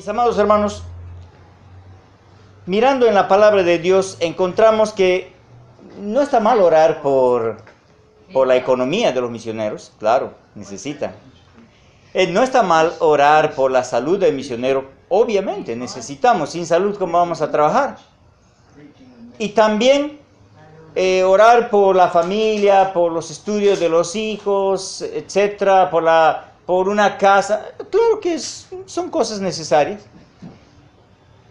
Mis amados hermanos, mirando en la palabra de Dios, encontramos que no está mal orar por la economía de los misioneros, claro, necesitan. No está mal orar por la salud del misionero, obviamente, necesitamos, sin salud, ¿cómo vamos a trabajar? Y también orar por la familia, por los estudios de los hijos, etcétera, por una casa, claro que son cosas necesarias.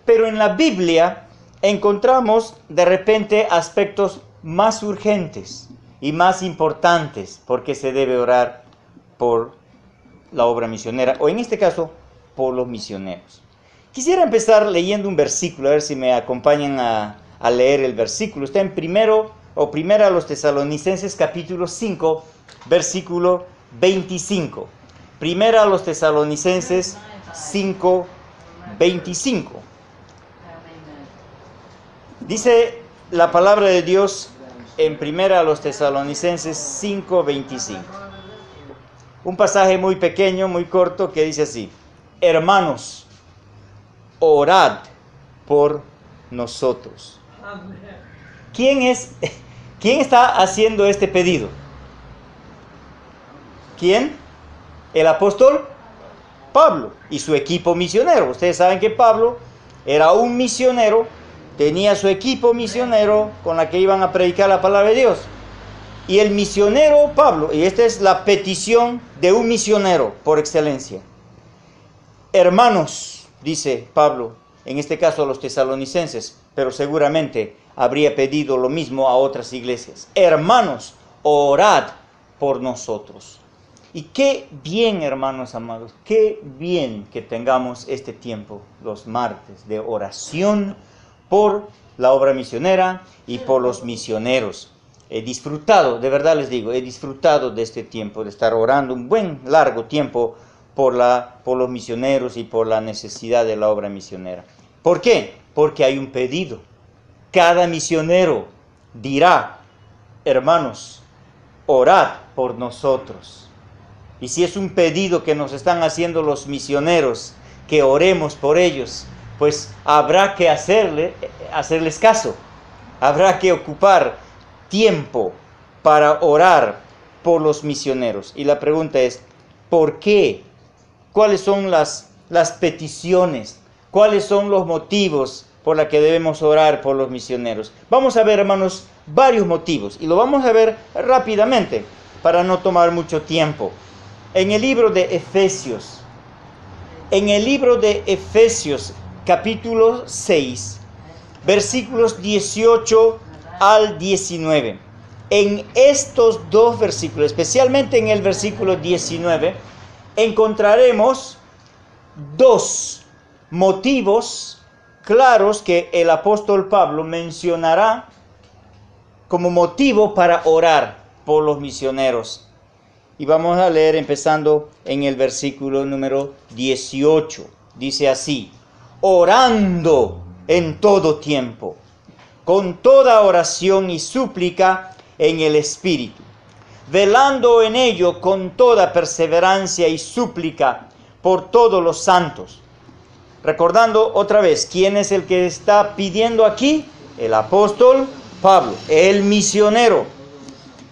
Pero en la Biblia encontramos de repente aspectos más urgentes y más importantes porque se debe orar por la obra misionera, o en este caso, por los misioneros. Quisiera empezar leyendo un versículo, a ver si me acompañan a leer el versículo. Está en Primera a los Tesalonicenses, capítulo 5, versículo 25. Primera a los Tesalonicenses 5, 25. Dice la palabra de Dios en Primera a los Tesalonicenses 5, 25. Un pasaje muy pequeño, muy corto, que dice así: hermanos, orad por nosotros. ¿Quién está haciendo este pedido? ¿Quién? El apóstol Pablo y su equipo misionero. Ustedes saben que Pablo era un misionero, tenía su equipo misionero con la que iban a predicar la palabra de Dios. Y el misionero Pablo, y esta es la petición de un misionero por excelencia. Hermanos, dice Pablo, en este caso a los tesalonicenses, pero seguramente habría pedido lo mismo a otras iglesias. Hermanos, orad por nosotros. Y qué bien, hermanos amados, qué bien que tengamos este tiempo, los martes, de oración por la obra misionera y por los misioneros. He disfrutado, de verdad les digo, he disfrutado de este tiempo, de estar orando un buen largo tiempo por los misioneros y por la necesidad de la obra misionera. ¿Por qué? Porque hay un pedido. Cada misionero dirá: hermanos, orad por nosotros. Y si es un pedido que nos están haciendo los misioneros, que oremos por ellos, pues habrá que hacerles caso. Habrá que ocupar tiempo para orar por los misioneros. Y la pregunta es, ¿por qué? ¿Cuáles son las peticiones? ¿Cuáles son los motivos por los que debemos orar por los misioneros? Vamos a ver, hermanos, varios motivos. Y lo vamos a ver rápidamente para no tomar mucho tiempo. En el libro de Efesios, capítulo 6, versículos 18 al 19. En estos dos versículos, especialmente en el versículo 19, encontraremos dos motivos claros que el apóstol Pablo mencionará como motivo para orar por los misioneros. Y vamos a leer empezando en el versículo número 18. Dice así: orando en todo tiempo, con toda oración y súplica en el Espíritu, velando en ello con toda perseverancia y súplica por todos los santos. Recordando otra vez, ¿quién es el que está pidiendo aquí? El apóstol Pablo, el misionero.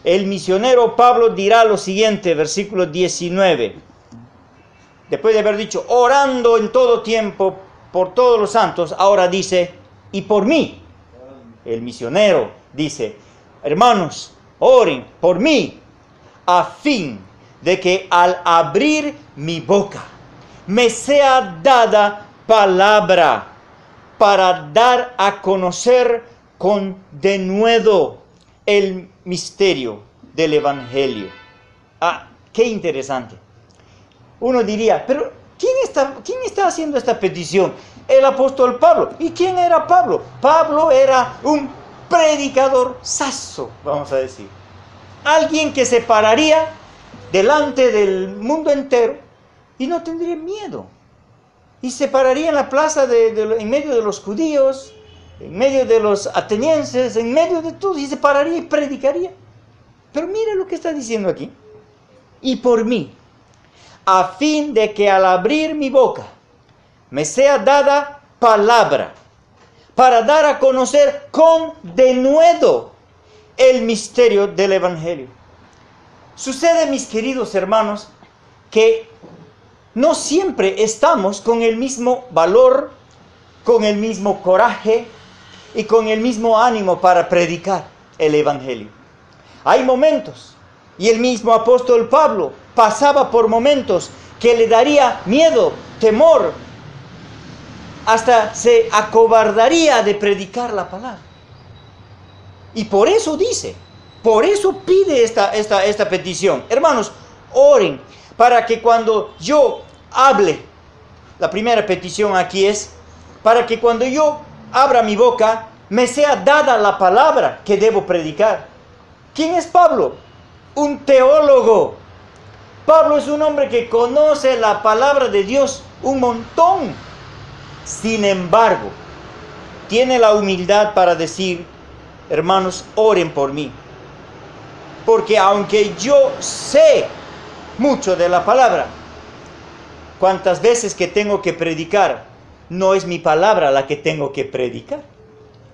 El misionero Pablo dirá lo siguiente, versículo 19. Después de haber dicho, orando en todo tiempo por todos los santos, ahora dice, y por mí. El misionero dice, hermanos, oren por mí, a fin de que al abrir mi boca me sea dada palabra para dar a conocer con denuedo el misterio del Evangelio. Qué interesante. Uno diría, pero ¿quién está haciendo esta petición? El apóstol Pablo. ¿Y quién era Pablo? Pablo era un predicador saso, vamos a decir. Alguien que se pararía delante del mundo entero y no tendría miedo. Y se pararía en la plaza en medio de los judíos, en medio de los atenienses, en medio de todos, y se pararía y predicaría. Pero mire lo que está diciendo aquí. Y por mí, a fin de que al abrir mi boca me sea dada palabra para dar a conocer con denuedo el misterio del Evangelio. Sucede, mis queridos hermanos, que no siempre estamos con el mismo valor, con el mismo coraje y con el mismo ánimo para predicar el Evangelio. Hay momentos, y el mismo apóstol Pablo pasaba por momentos que le daría miedo, temor, hasta se acobardaría de predicar la palabra. Y por eso dice, por eso pide esta petición. Hermanos, oren para que cuando yo hable, la primera petición aquí es, para que cuando yo abra mi boca, me sea dada la palabra que debo predicar. ¿Quién es Pablo? Un teólogo. Pablo es un hombre que conoce la palabra de Dios un montón. Sin embargo, tiene la humildad para decir, hermanos, oren por mí. Porque aunque yo sé mucho de la palabra, cuántas veces que tengo que predicar, no es mi palabra la que tengo que predicar,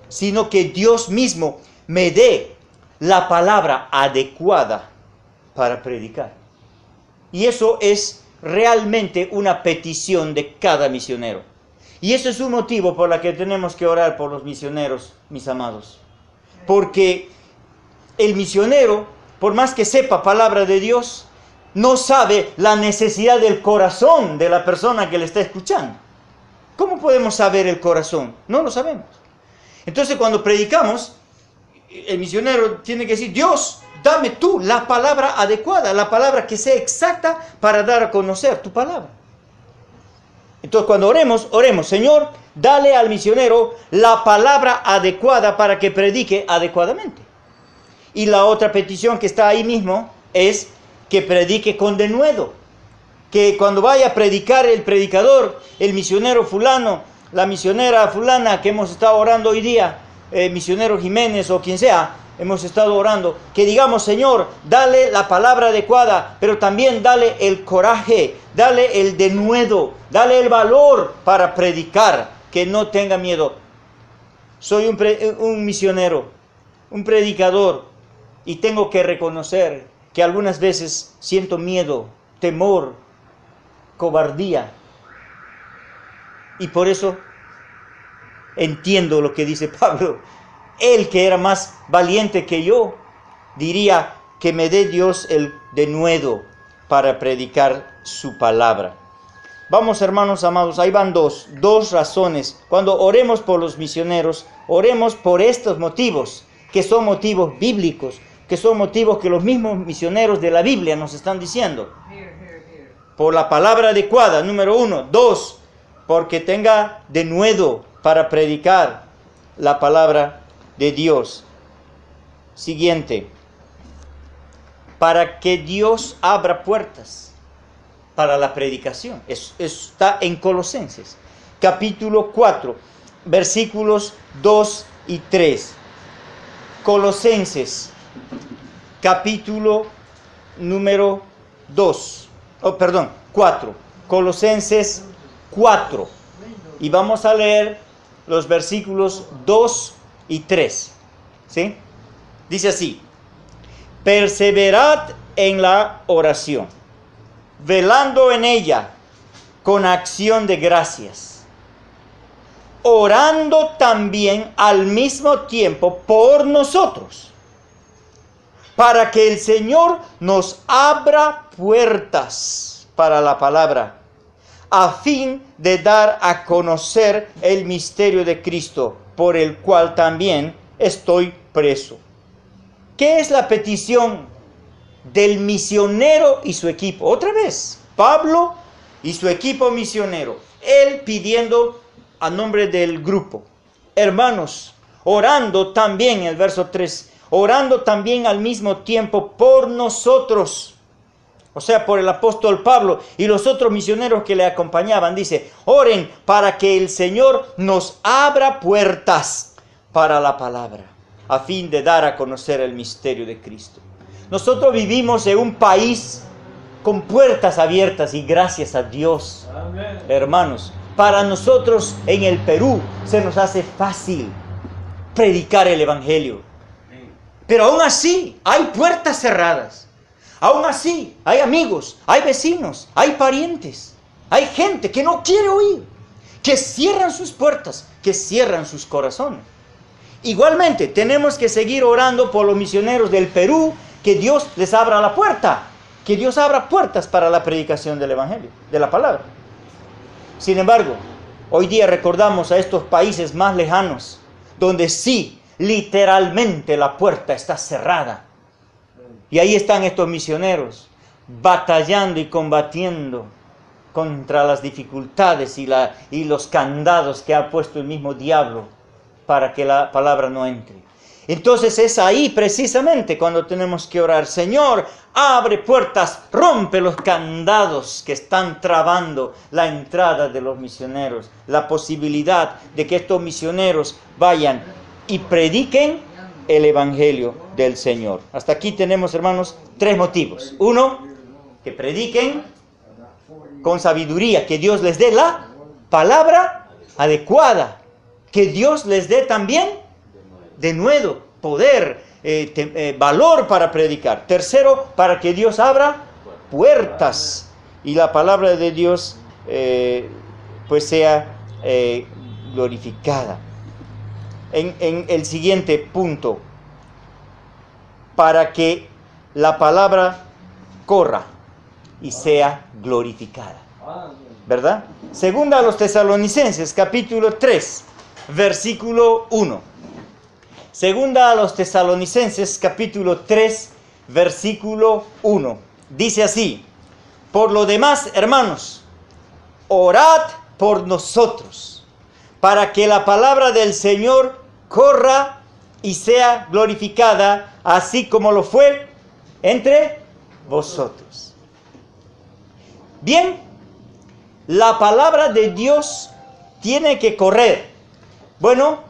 sino que Dios mismo me dé la palabra adecuada para predicar. Y eso es realmente una petición de cada misionero. Y eso es un motivo por el que tenemos que orar por los misioneros, mis amados. Porque el misionero, por más que sepa palabra de Dios, no sabe la necesidad del corazón de la persona que le está escuchando. ¿Cómo podemos saber el corazón? No lo sabemos. Entonces, cuando predicamos, el misionero tiene que decir, Dios, dame tú la palabra adecuada, la palabra que sea exacta para dar a conocer tu palabra. Entonces, cuando oremos, Señor, dale al misionero la palabra adecuada para que predique adecuadamente. Y la otra petición que está ahí mismo es que predique con denuedo. Que cuando vaya a predicar el predicador, el misionero fulano, la misionera fulana que hemos estado orando hoy día, misionero Jiménez o quien sea, hemos estado orando, que digamos, Señor, dale la palabra adecuada, pero también dale el coraje, dale el denuedo, dale el valor para predicar, que no tenga miedo. Soy un misionero, un predicador, y tengo que reconocer que algunas veces siento miedo, temor, cobardía. Y por eso entiendo lo que dice Pablo. Él, que era más valiente que yo, diría que me dé Dios el denuedo para predicar su palabra. Vamos, hermanos amados, ahí van dos razones. Cuando oremos por los misioneros, oremos por estos motivos, que son motivos bíblicos, que son motivos que los mismos misioneros de la Biblia nos están diciendo. Por la palabra adecuada, número 1. 2, porque tenga denuedo para predicar la palabra de Dios. Siguiente, para que Dios abra puertas para la predicación. Eso está en Colosenses, capítulo 4, versículos 2 y 3. Colosenses, capítulo número 4. Colosenses 4. Y vamos a leer los versículos 2 y 3. ¿Sí? Dice así: perseverad en la oración, velando en ella con acción de gracias, orando también al mismo tiempo por nosotros, para que el Señor nos abra puertas para la palabra, a fin de dar a conocer el misterio de Cristo, por el cual también estoy preso. ¿Qué es la petición del misionero y su equipo? Otra vez, Pablo y su equipo misionero. Él pidiendo a nombre del grupo. Hermanos, orando también, el verso 3, orando también al mismo tiempo por nosotros. O sea, por el apóstol Pablo y los otros misioneros que le acompañaban. Dice, oren para que el Señor nos abra puertas para la palabra, a fin de dar a conocer el misterio de Cristo. Nosotros vivimos en un país con puertas abiertas y gracias a Dios. Amén. Hermanos, para nosotros en el Perú se nos hace fácil predicar el Evangelio. Pero aún así hay puertas cerradas. Aún así hay amigos, hay vecinos, hay parientes, hay gente que no quiere oír, que cierran sus puertas, que cierran sus corazones. Igualmente tenemos que seguir orando por los misioneros del Perú, que Dios les abra la puerta, que Dios abra puertas para la predicación del Evangelio, de la palabra. Sin embargo, hoy día recordamos a estos países más lejanos, donde sí, literalmente la puerta está cerrada. Y ahí están estos misioneros, batallando y combatiendo contra las dificultades y los candados que ha puesto el mismo diablo para que la palabra no entre. Entonces es ahí precisamente cuando tenemos que orar: Señor, abre puertas, rompe los candados que están trabando la entrada de los misioneros, la posibilidad de que estos misioneros vayan y prediquen el Evangelio del Señor. Hasta aquí tenemos, hermanos, 3 motivos. 1, que prediquen con sabiduría, que Dios les dé la palabra adecuada, que Dios les dé también de nuevo poder, valor para predicar. 3, para que Dios abra puertas y la palabra de Dios pues sea glorificada. En el siguiente punto, para que la palabra corra y sea glorificada, ¿verdad? Segunda a los Tesalonicenses, capítulo 3, versículo 1. Segunda a los Tesalonicenses, capítulo 3, versículo 1. Dice así: por lo demás, hermanos, orad por nosotros, para que la palabra del Señor corra y sea glorificada, así como lo fue entre vosotros. Bien, la palabra de Dios tiene que correr. Bueno,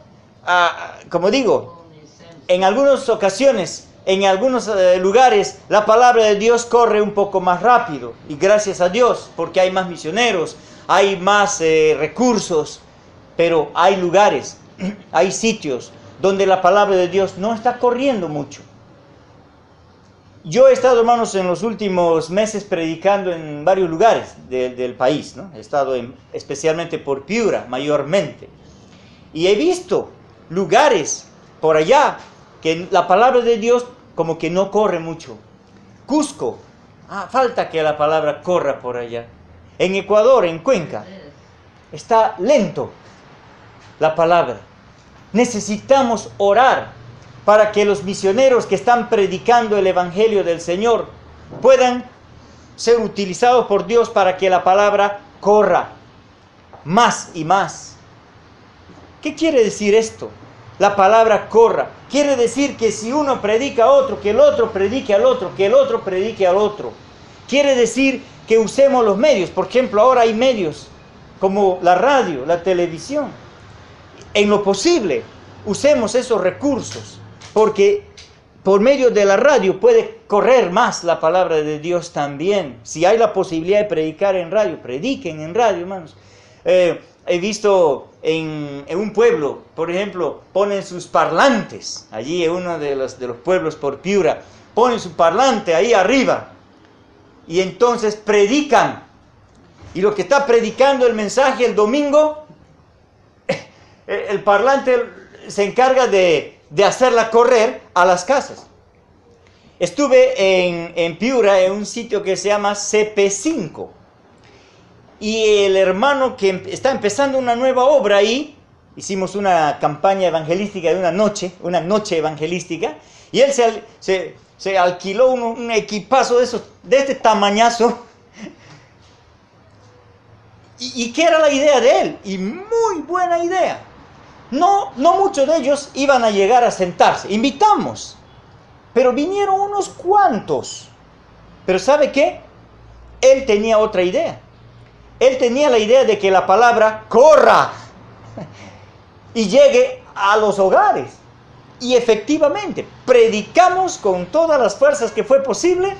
como digo, en algunas ocasiones, en algunos lugares, la palabra de Dios corre un poco más rápido. Y gracias a Dios, porque hay más misioneros, hay más recursos. Pero hay lugares, hay sitios donde la palabra de Dios no está corriendo mucho. Yo he estado, hermanos, en los últimos meses predicando en varios lugares del país, ¿no? He estado especialmente por Piura, mayormente. Y he visto lugares por allá que la palabra de Dios como que no corre mucho. Cusco, falta que la palabra corra por allá. En Ecuador, en Cuenca, está lento la palabra. Necesitamos orar para que los misioneros que están predicando el Evangelio del Señor puedan ser utilizados por Dios para que la palabra corra más y más. ¿Qué quiere decir esto? La palabra corra. Quiere decir que si uno predica a otro, que el otro predique al otro, que el otro predique al otro. Quiere decir que usemos los medios. Por ejemplo, ahora hay medios como la radio, la televisión. En lo posible, usemos esos recursos, porque por medio de la radio puede correr más la palabra de Dios también. Si hay la posibilidad de predicar en radio, prediquen en radio, hermanos. He visto en un pueblo, por ejemplo, ponen sus parlantes, allí en uno de los pueblos por Piura, ponen su parlante ahí arriba, y entonces predican. Y lo que está predicando el mensaje el domingo, el parlante se encarga de hacerla correr a las casas. Estuve en Piura, en un sitio que se llama CP5. Y el hermano que está empezando una nueva obra ahí, hicimos una campaña evangelística de una noche evangelística, y él se alquiló un equipazo de este tamañazo. ¿Y qué era la idea de él? Y muy buena idea. No muchos de ellos iban a llegar a sentarse. Invitamos, pero vinieron unos cuantos. Pero ¿sabe qué? Él tenía otra idea. Él tenía la idea de que la palabra corra y llegue a los hogares. Y efectivamente, predicamos con todas las fuerzas que fue posible,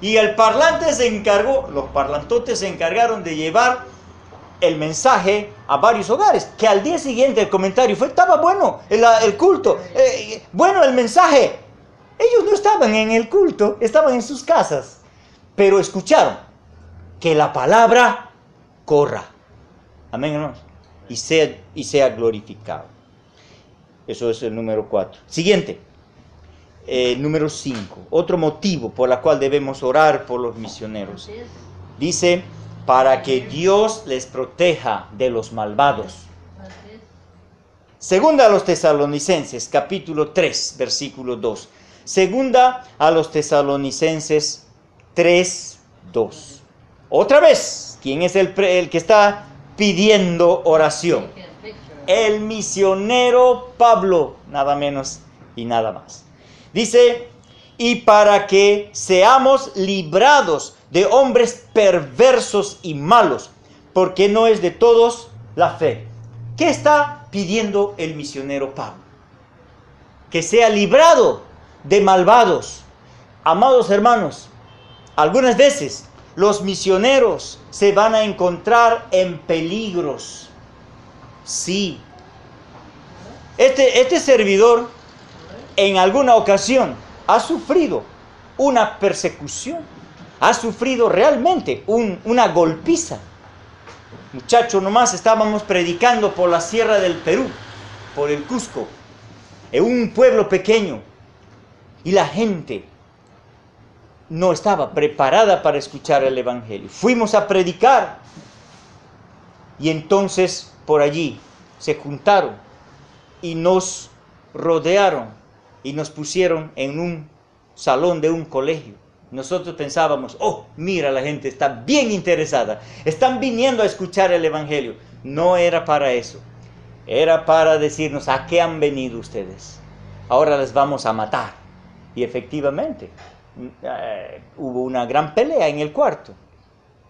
y el parlante se encargó, los parlantotes se encargaron de llevar el mensaje a varios hogares, que al día siguiente el comentario fue, estaba bueno el culto, bueno el mensaje. Ellos no estaban en el culto, estaban en sus casas, pero escucharon que la palabra corra. Amén, hermanos. Y sea glorificado. Eso es el número 4. Siguiente. Número 5. Otro motivo por el cual debemos orar por los misioneros. Dice, para que Dios les proteja de los malvados. Segunda a los Tesalonicenses, capítulo 3, versículo 2. Segunda a los Tesalonicenses 3, 2. Otra vez, ¿quién es el que está pidiendo oración? El misionero Pablo, nada menos y nada más. Dice, y para que seamos librados de hombres perversos y malos, porque no es de todos la fe. ¿Qué está pidiendo el misionero Pablo? Que sea librado de malvados. Amados hermanos, algunas veces los misioneros se van a encontrar en peligros. Sí. Este servidor en alguna ocasión ha sufrido una persecución, ha sufrido realmente una golpiza. Muchacho, nomás estábamos predicando por la sierra del Perú, por el Cusco, en un pueblo pequeño, y la gente no estaba preparada para escuchar el Evangelio. Fuimos a predicar, y entonces por allí se juntaron y nos rodearon y nos pusieron en un salón de un colegio. Nosotros pensábamos, oh, mira, la gente está bien interesada, están viniendo a escuchar el Evangelio. No era para eso, era para decirnos, ¿a qué han venido ustedes? Ahora les vamos a matar. Y efectivamente, hubo una gran pelea en el cuarto.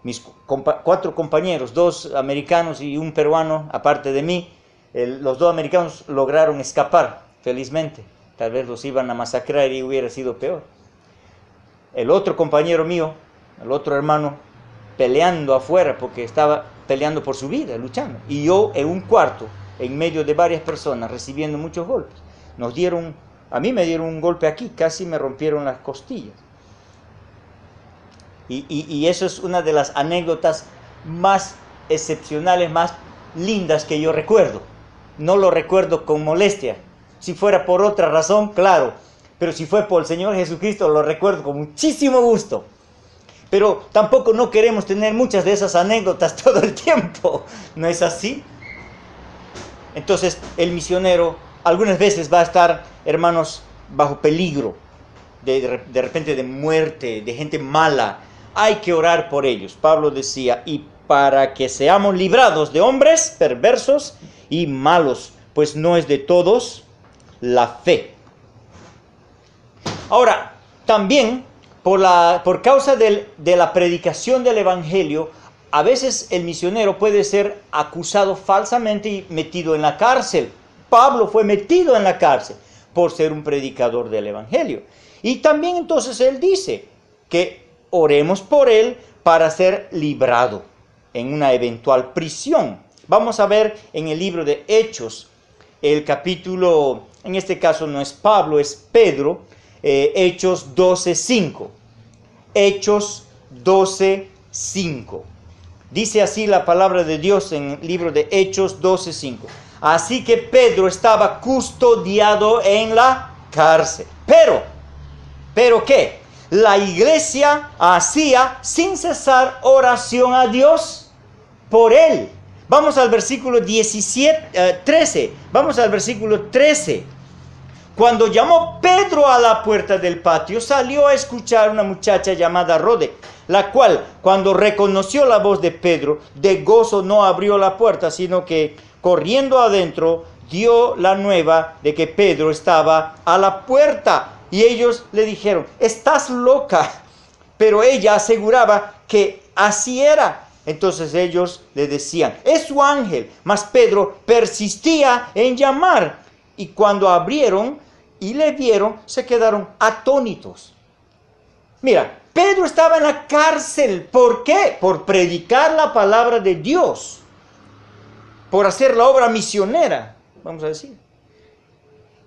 Mis 4 compañeros, 2 americanos y un peruano, aparte de mí, los 2 americanos lograron escapar, felizmente. Tal vez los iban a masacrar y hubiera sido peor. El otro compañero mío, el otro hermano, peleando afuera porque estaba peleando por su vida, luchando. Y yo en un cuarto, en medio de varias personas, recibiendo muchos golpes. A mí me dieron un golpe aquí, casi me rompieron las costillas. Y eso es una de las anécdotas más excepcionales, más lindas que yo recuerdo. No lo recuerdo con molestia. Si fuera por otra razón, claro. Pero si fue por el Señor Jesucristo, lo recuerdo con muchísimo gusto. Pero tampoco no queremos tener muchas de esas anécdotas todo el tiempo. ¿No es así? Entonces, el misionero algunas veces va a estar, hermanos, bajo peligro. De repente de muerte, de gente mala. Hay que orar por ellos. Pablo decía, y para que seamos librados de hombres perversos y malos, pues no es de todos la fe. Ahora, también por causa de la predicación del Evangelio, a veces el misionero puede ser acusado falsamente y metido en la cárcel. Pablo fue metido en la cárcel por ser un predicador del Evangelio. Y también entonces él dice que oremos por él para ser librado en una eventual prisión. Vamos a ver en el libro de Hechos, el capítulo, en este caso no es Pablo, es Pedro, Hechos 12:5. Hechos 12:5. Dice así la palabra de Dios en el libro de Hechos 12:5. Así que Pedro estaba custodiado en la cárcel. ¿Pero qué? La iglesia hacía sin cesar oración a Dios por él. Vamos al versículo 13. Vamos al versículo 13. Cuando llamó Pedro a la puerta del patio, salió a escuchar una muchacha llamada Rode, la cual, cuando reconoció la voz de Pedro, de gozo no abrió la puerta, sino que, corriendo adentro, dio la nueva de que Pedro estaba a la puerta. Y ellos le dijeron, estás loca. Pero ella aseguraba que así era. Entonces ellos le decían, es su ángel. Mas Pedro persistía en llamar. Y cuando abrieron y le vieron, se quedaron atónitos. Mira, Pedro estaba en la cárcel. ¿Por qué? Por predicar la palabra de Dios. por hacer la obra misionera, vamos a decir.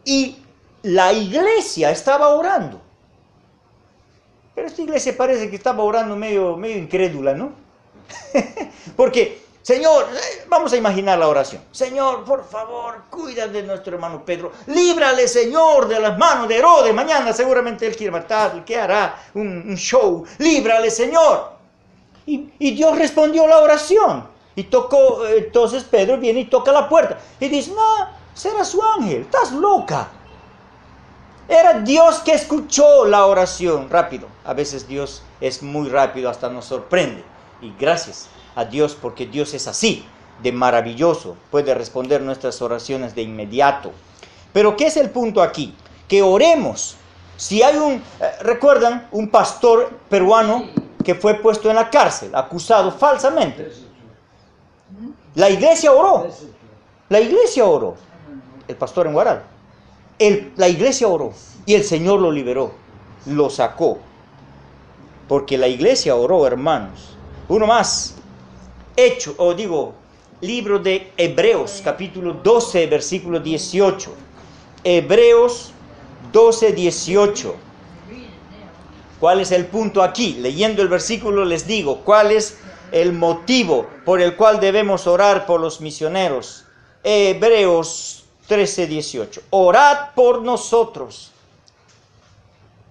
Y la iglesia estaba orando. Pero esta iglesia parece que estaba orando medio incrédula, ¿no? Porque, Señor, vamos a imaginar la oración. Señor, por favor, cuida de nuestro hermano Pedro. Líbrale, Señor, de las manos de Herodes. Mañana seguramente él quiere matarlo, que hará un show. Líbrale, Señor. Y Dios respondió la oración. Y tocó, entonces Pedro viene y toca la puerta. Y dice, no, será su ángel, estás loca. Era Dios que escuchó la oración rápido. A veces Dios es muy rápido, hasta nos sorprende. Y gracias a Dios, porque Dios es así, de maravilloso. Puede responder nuestras oraciones de inmediato. Pero ¿qué es el punto aquí? Que oremos. Si hay ¿recuerdan? Un pastor peruano que fue puesto en la cárcel, acusado falsamente. La iglesia oró. La iglesia oró. El pastor en Guaral. La iglesia oró y el Señor lo liberó, lo sacó. Porque la iglesia oró, hermanos. Uno más. Libro de Hebreos, capítulo 12, versículo 18. Hebreos 12, 18. ¿Cuál es el punto aquí? Leyendo el versículo les digo, ¿cuál es el motivo por el cual debemos orar por los misioneros? Hebreos 13, 18. Orad por nosotros.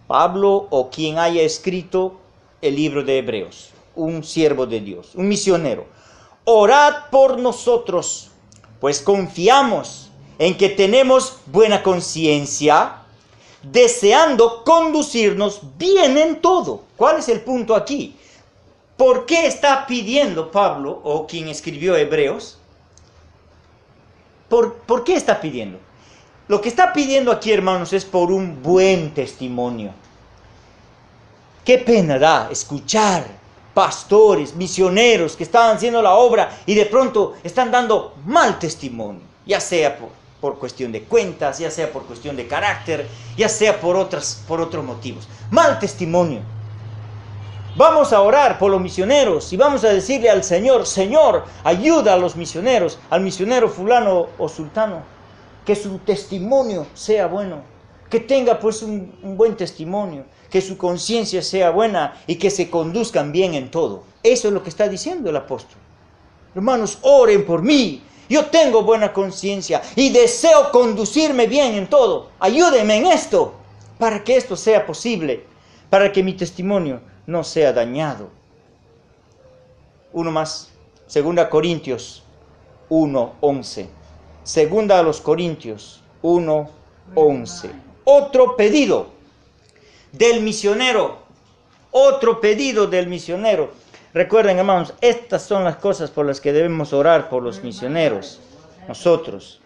Pablo o quien haya escrito el libro de Hebreos, un siervo de Dios, un misionero. Orad por nosotros, pues confiamos en que tenemos buena conciencia, deseando conducirnos bien en todo. ¿Cuál es el punto aquí? ¿Por qué está pidiendo Pablo o quien escribió Hebreos? ¿Por qué está pidiendo? Lo que está pidiendo aquí, hermanos, es por un buen testimonio. Qué pena da escuchar pastores, misioneros que estaban haciendo la obra y de pronto están dando mal testimonio, ya sea por cuestión de cuentas, ya sea por cuestión de carácter, ya sea por otros motivos. Mal testimonio. Vamos a orar por los misioneros y vamos a decirle al Señor, Señor, ayuda a los misioneros, al misionero fulano o sultano, que su testimonio sea bueno, que tenga pues un buen testimonio, que su conciencia sea buena y que se conduzcan bien en todo. Eso es lo que está diciendo el apóstol. Hermanos, oren por mí. Yo tengo buena conciencia y deseo conducirme bien en todo. Ayúdenme en esto para que esto sea posible, para que mi testimonio no sea dañado. Uno más. 2 Corintios 1:11. 2 a los Corintios 1:11. Otro pedido del misionero. Otro pedido del misionero. Recuerden, hermanos, estas son las cosas por las que debemos orar por los misioneros. Nosotros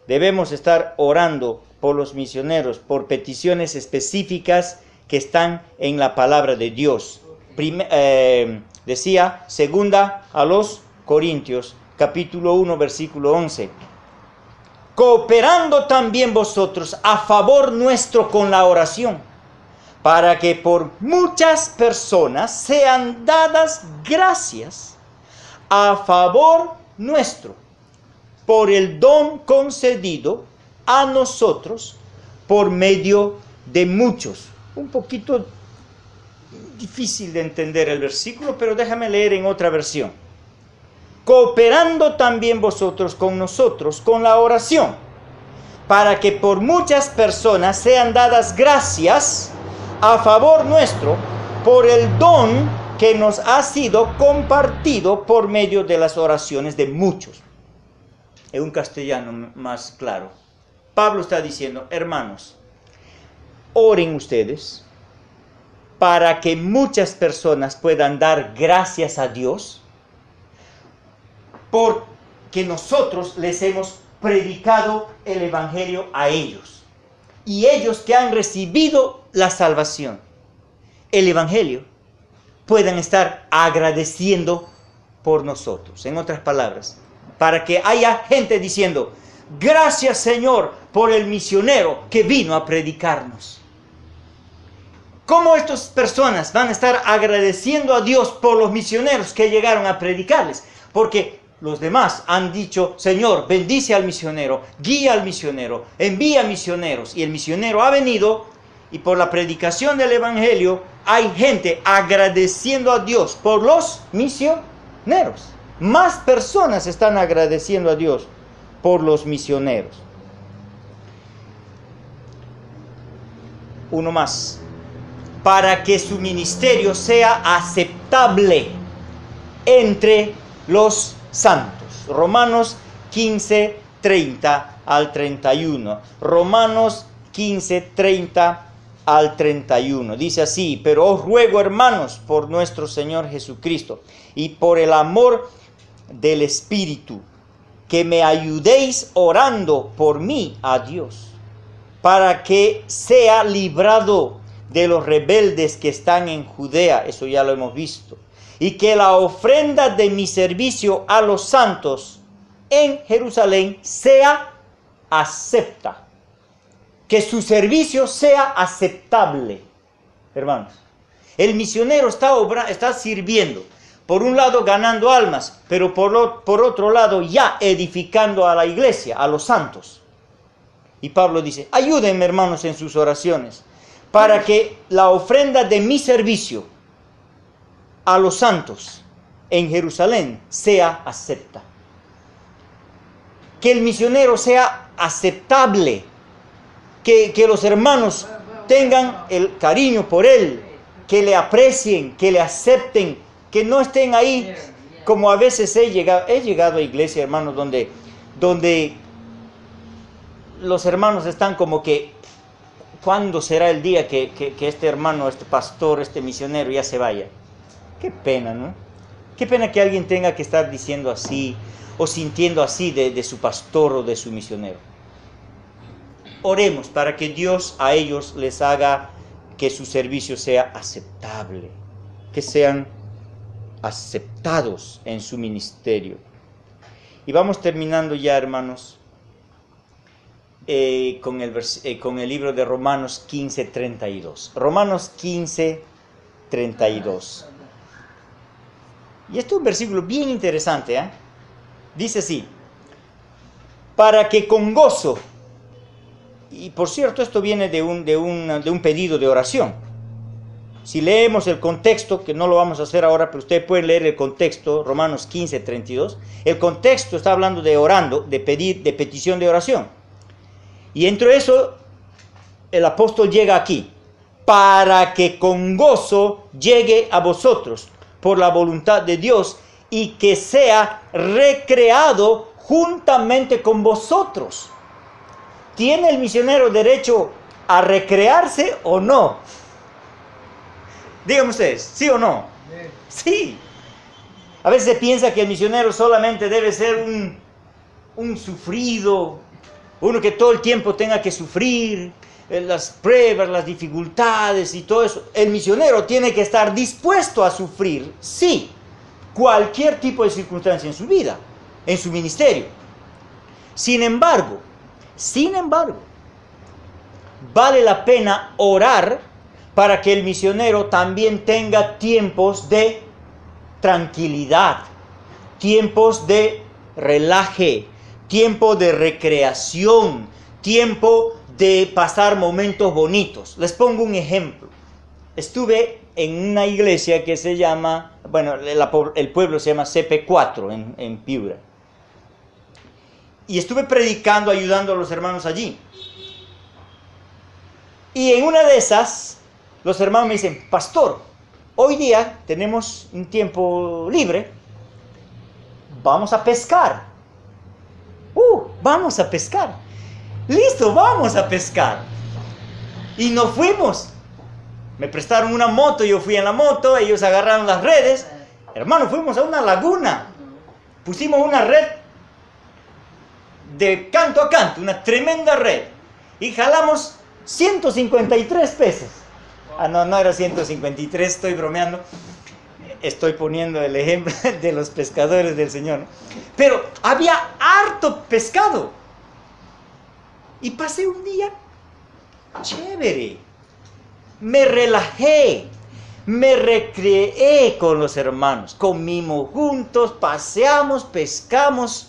debemos estar orando por los misioneros, por peticiones específicas que están en la palabra de Dios. Decía, 2 a los Corintios, capítulo 1, versículo 11. Cooperando también vosotros a favor nuestro con la oración, para que por muchas personas sean dadas gracias a favor nuestro, por el don concedido a nosotros por medio de muchos. Un poquito difícil de entender el versículo, pero déjame leer en otra versión. Cooperando también vosotros con nosotros con la oración, para que por muchas personas sean dadas gracias a favor nuestro por el don que nos ha sido compartido por medio de las oraciones de muchos. En un castellano más claro, Pablo está diciendo, hermanos, oren ustedes para que muchas personas puedan dar gracias a Dios porque nosotros les hemos predicado el evangelio a ellos. Y ellos que han recibido la salvación, el evangelio, puedan estar agradeciendo por nosotros. En otras palabras, para que haya gente diciendo, gracias Señor por el misionero que vino a predicarnos. ¿Cómo estas personas van a estar agradeciendo a Dios por los misioneros que llegaron a predicarles? Porque los demás han dicho, Señor, bendice al misionero, guía al misionero, envía misioneros. Y el misionero ha venido y por la predicación del Evangelio hay gente agradeciendo a Dios por los misioneros. Más personas están agradeciendo a Dios por los misioneros. Uno más. Para que su ministerio sea aceptable entre los santos. Romanos 15, 30 al 31. Romanos 15, 30 al 31. Dice así: pero os ruego, hermanos, por nuestro Señor Jesucristo y por el amor del Espíritu, que me ayudéis orando por mí a Dios, para que sea librado de los rebeldes que están en Judea, eso ya lo hemos visto, y que la ofrenda de mi servicio a los santos en Jerusalén sea acepta, que su servicio sea aceptable. Hermanos, el misionero está sirviendo, por un lado ganando almas, pero por otro lado ya edificando a la iglesia, a los santos. Y Pablo dice, ayúdenme, hermanos, en sus oraciones, para que la ofrenda de mi servicio a los santos en Jerusalén sea acepta. Que el misionero sea aceptable, que los hermanos tengan el cariño por él, que le aprecien, que le acepten, que no estén ahí como a veces he llegado a iglesia, hermanos, donde los hermanos están como que, ¿cuándo será el día que este hermano, este pastor, este misionero ya se vaya? Qué pena, ¿no? Qué pena que alguien tenga que estar diciendo así o sintiendo así de su pastor o de su misionero. Oremos para que Dios a ellos les haga que su servicio sea aceptable, que sean aceptados en su ministerio. Y vamos terminando ya, hermanos, con el libro de Romanos 15, 32. Romanos 15, 32. Y este es un versículo bien interesante, ¿eh? Dice así: para que con gozo, y por cierto esto viene de un pedido de oración. Si leemos el contexto, que no lo vamos a hacer ahora, pero usted puede leer el contexto, Romanos 15, 32. El contexto está hablando de orando, de petición de oración. Y entre eso, el apóstol llega aquí, para que con gozo llegue a vosotros, por la voluntad de Dios, y que sea recreado juntamente con vosotros. ¿Tiene el misionero derecho a recrearse o no? Díganme ustedes, ¿sí o no? Sí. A veces se piensa que el misionero solamente debe ser un sufrido, uno que todo el tiempo tenga que sufrir las pruebas, las dificultades y todo eso. El misionero tiene que estar dispuesto a sufrir, sí, cualquier tipo de circunstancia en su vida, en su ministerio. Sin embargo, vale la pena orar para que el misionero también tenga tiempos de tranquilidad, tiempos de relaje, tiempo de recreación, tiempo de pasar momentos bonitos. Les pongo un ejemplo. Estuve en una iglesia que se llama, bueno, el pueblo se llama CP4 en Piura. Y estuve predicando, ayudando a los hermanos allí. Y en una de esas, los hermanos me dicen, pastor, hoy día tenemos un tiempo libre, vamos a pescar. Vamos a pescar. Listo, vamos a pescar. Y nos fuimos. Me prestaron una moto, yo fui en la moto, ellos agarraron las redes. Hermano, fuimos a una laguna. Pusimos una red de canto a canto, una tremenda red. Y jalamos 153 peces. No era 153, estoy bromeando. Estoy poniendo el ejemplo de los pescadores del Señor, ¿no? Pero había harto pescado. Y pasé un día chévere. Me relajé. Me recreé con los hermanos, comimos juntos, paseamos, pescamos.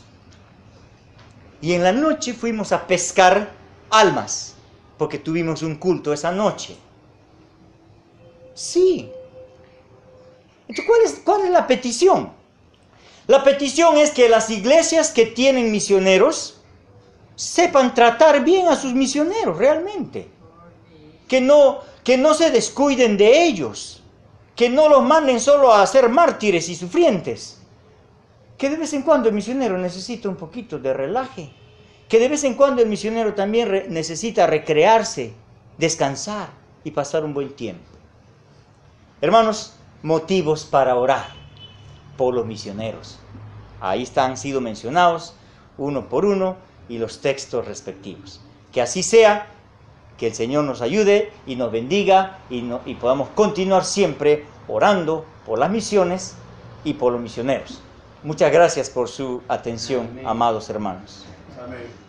Y en la noche fuimos a pescar almas, porque tuvimos un culto esa noche. Sí. Entonces, ¿cuál es la petición? La petición es que las iglesias que tienen misioneros sepan tratar bien a sus misioneros realmente. Que no se descuiden de ellos. Que no los manden solo a ser mártires y sufrientes. Que de vez en cuando el misionero necesita un poquito de relaje. Que de vez en cuando el misionero también necesita recrearse, descansar y pasar un buen tiempo. Hermanos, motivos para orar por los misioneros. Ahí han sido mencionados uno por uno y los textos respectivos. Que así sea, que el Señor nos ayude y nos bendiga y podamos continuar siempre orando por las misiones y por los misioneros. Muchas gracias por su atención, amados hermanos. Amén.